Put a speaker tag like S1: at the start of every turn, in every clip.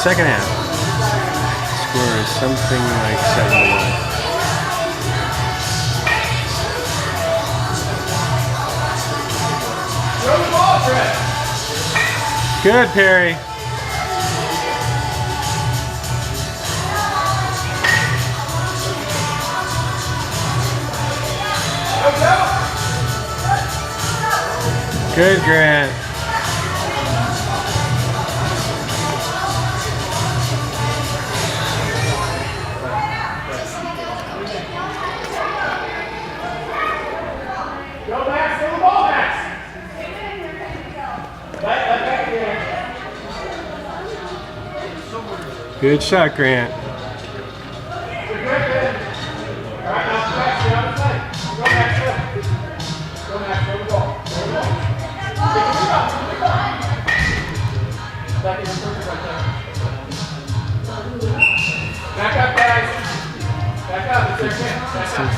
S1: second half. Score is something like 7-1. Good, Perry. Good, Grant.
S2: Go back, throw the ball back.
S1: Good shot, Grant.
S2: Back up, guys. Back up. It's their chance. Back up.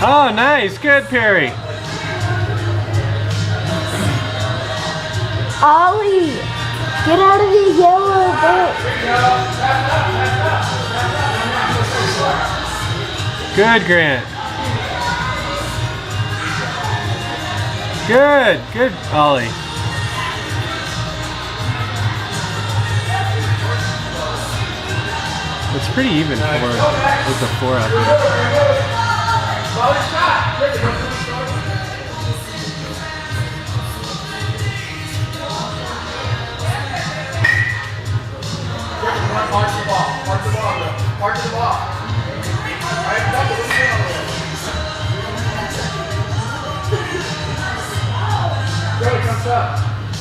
S1: Oh, nice. Good, Perry.
S3: Ollie, get out of the yellow boat.
S1: Good, Grant. Good. Good, Ollie. It's pretty even with the 4 out there.
S2: Mark the ball. Mark the ball, bro. Mark the ball. All right, double. What's going on there? Joey comes up.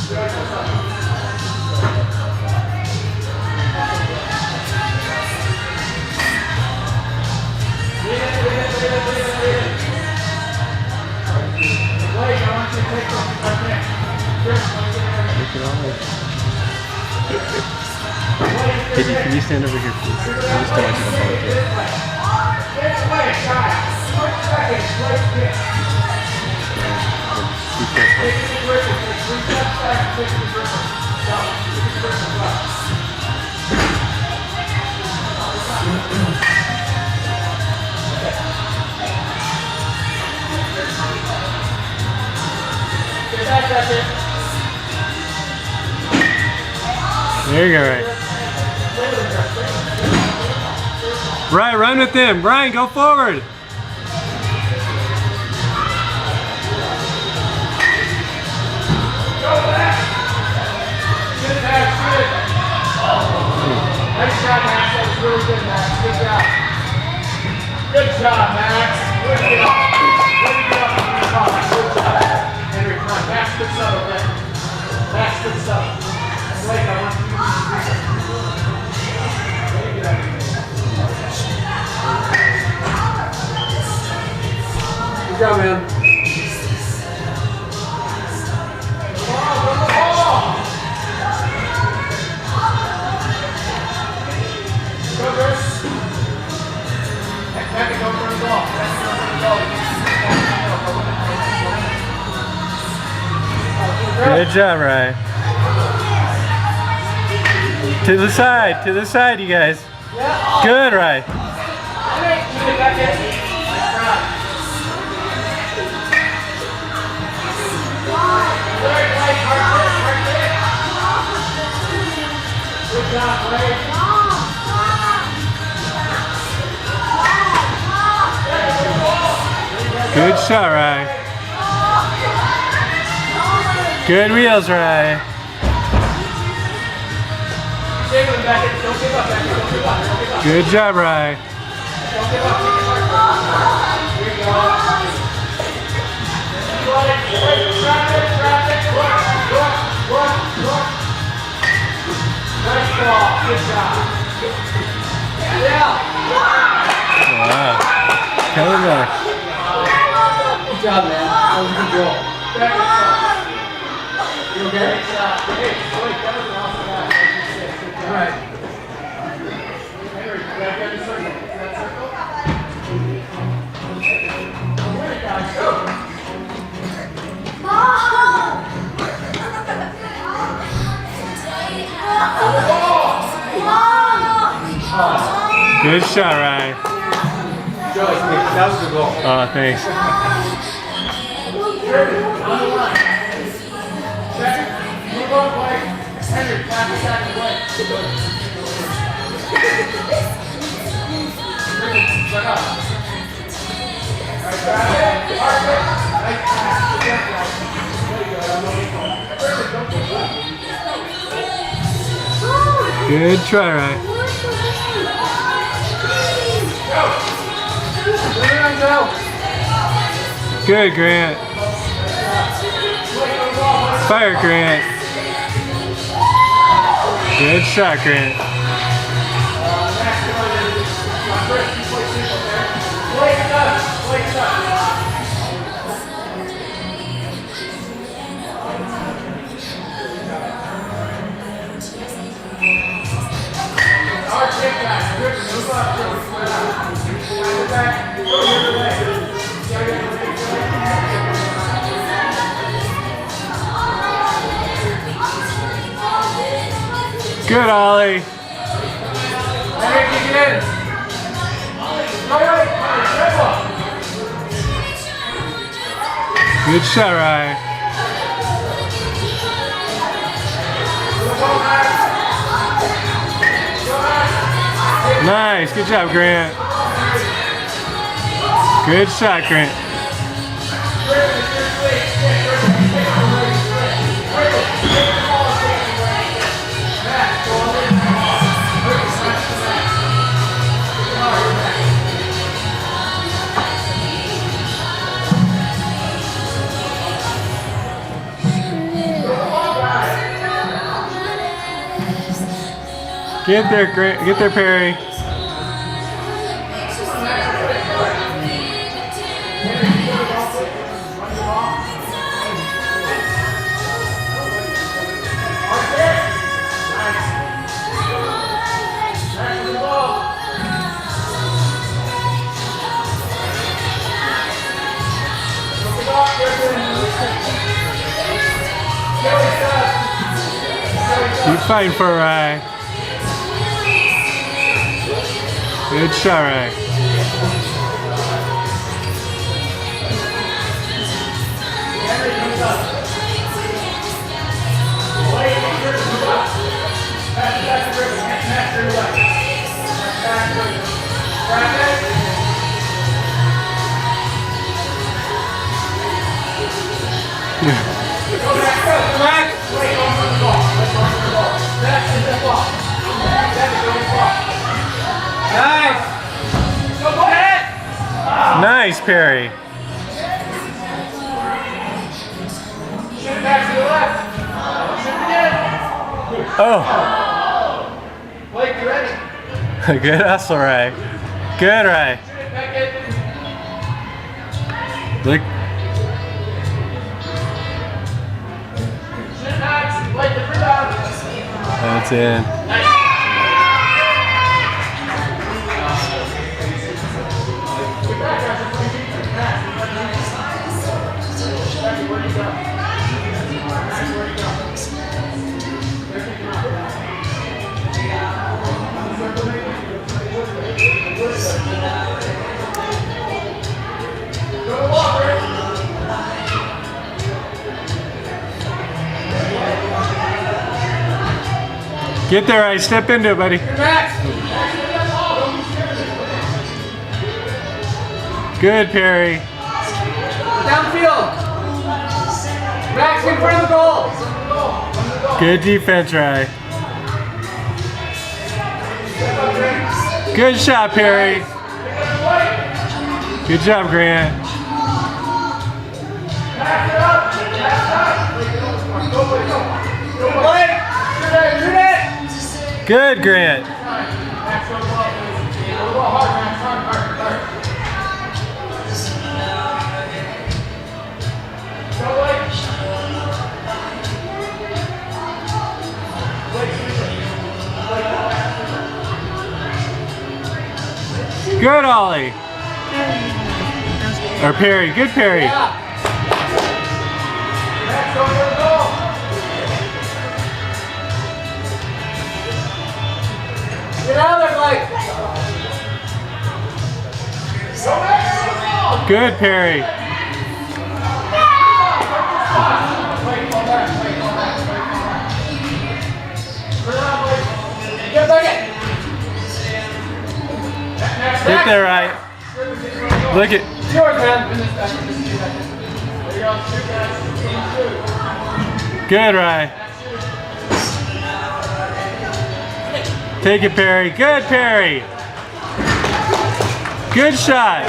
S2: Joey comes up. Blake, I want you to take them right there.
S1: Hey, can you stand over here, please? I just don't want you to fall into it. Be careful. There you go, Ryan. Ryan, run with him. Ryan, go forward.
S2: Nice job, Max. That was really good, Max. Good job. Good job, Max. Good job. Good job. Good job. Henry, come on. Max, good stuff, okay? Max, good stuff. Blake, I want you to do good job, man.
S1: Good job, Ryan. To the side, you guys. Good, Ryan.
S2: Good job, Blake.
S1: Good shot, Ryan. Good wheels, Ryan.
S2: stay with him back in. Don't give up back in. Don't give up. Don't give up.
S1: Good job, Rye.
S2: Don't give up. Here you go. Traffic. Look. Nice ball. Good job. Yeah.
S1: Wow. Coming back.
S2: Good job, man. That was a good goal. You okay? Hey, wait, that was an awesome guy. All right. Henry, back in the circle. Is that circle? All right, guys, go.
S1: Good shot, Rye.
S2: Joey, that was the goal.
S1: Oh, thanks.
S2: Jordan, on the line. Check. Move up, Mike. Henry, pass it back away. Shut up. All right, grab it. Perfect. Nice pass. Good job, there you go. Perfect. Don't give up.
S1: Good try, Rye.
S2: Go.
S1: Good, Grant. Fire, Grant. Good shot, Grant. Good, Ollie. Good shot, Rye. Nice. Good job, Grant. Good shot, Grant. Get there, Grant. Get there, Perry. Keep fighting for Rye. Good shot, Rye. Nice, Perry. Oh.
S2: Blake, you ready?
S1: Good hustle, Ray. Good, Ray. Look. That's in. Get there, Ray. Step into it, buddy. Good, Perry.
S2: Downfield. Max in front of the goal.
S1: Good defense, Ray. Good shot, Perry. Good job, Grant. Good, Grant. Good, Ollie. Or Perry. Good, Perry.
S2: Get out there, Blake.
S1: Good, Perry.
S2: Get back it.
S1: Get there, right. Look at.
S2: It's yours, man. There you go.
S1: Good, Rye. Take it, Perry. Good, Perry. Good shot.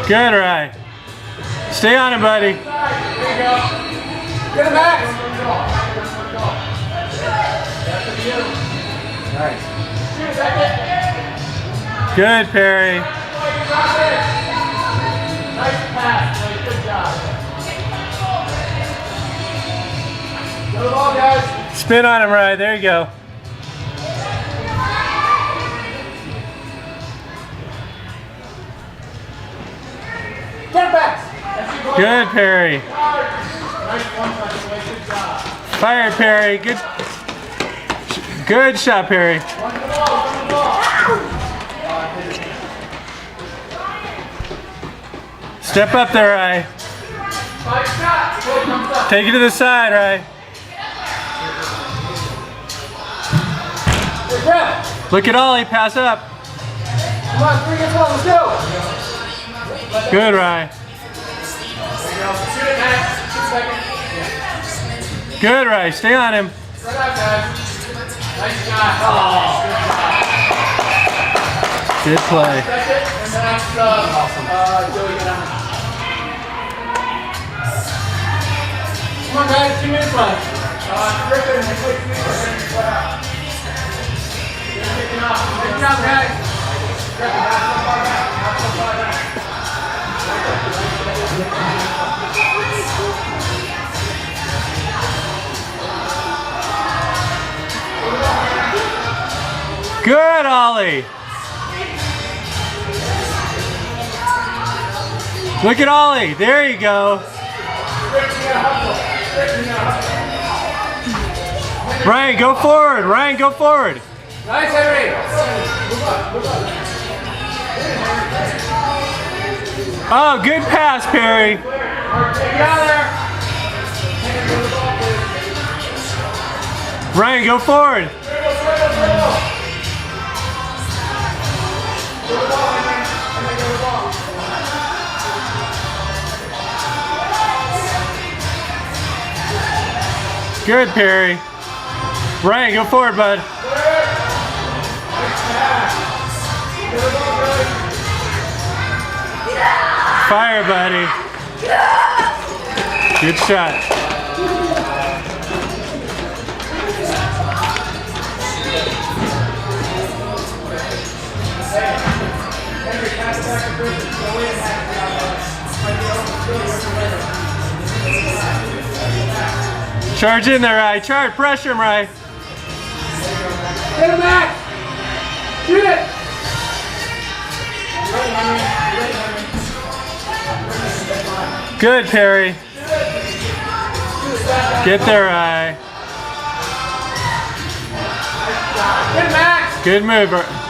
S1: Good, Rye. Stay on him, buddy.
S2: Get him back.
S1: Good, Perry.
S2: Nice pass, Blake. Good job. Go the ball, guys.
S1: Spin on him, Rye. There you go.
S2: Get him back.
S1: Good, Perry.
S2: Nice one touch, Blake. Good job.
S1: Fire, Perry. Good. Good shot, Perry.
S2: Run the ball, run the ball.
S1: Step up there, Rye.
S2: Fight shot. Blake comes up.
S1: Take it to the side, Rye.
S2: Hey, Brett.
S1: Look at Ollie. Pass up.
S2: Come on, 3 against 1. Let's go.
S1: Good, Rye.
S2: There you go. Shoot it, Max. 2 seconds.
S1: Good, Rye. Stay on him.
S2: Right out, guys. Nice shot. Oh,
S1: Good play.
S2: that's it. And then that's Joey get on. Come on, guys. 2 minutes left. Griffin, quick sweeper. Good job, guys. Griffin, not so far back. Not so far back.
S1: Good, Ollie. Look at Ollie. There you go. Ryan, go forward. Ryan, go forward.
S2: Nice, Henry.
S1: Oh, good pass, Perry.
S2: Get out there.
S1: Ryan, go forward. Good, Perry. Ryan, go forward, bud. Fire, buddy. Good shot. Charge in there, Rye. Charge. Pressure him, Rye.
S2: Get him back. Shoot it.
S1: Good, Perry. Get there, Rye.
S2: Get Max.
S1: Good move.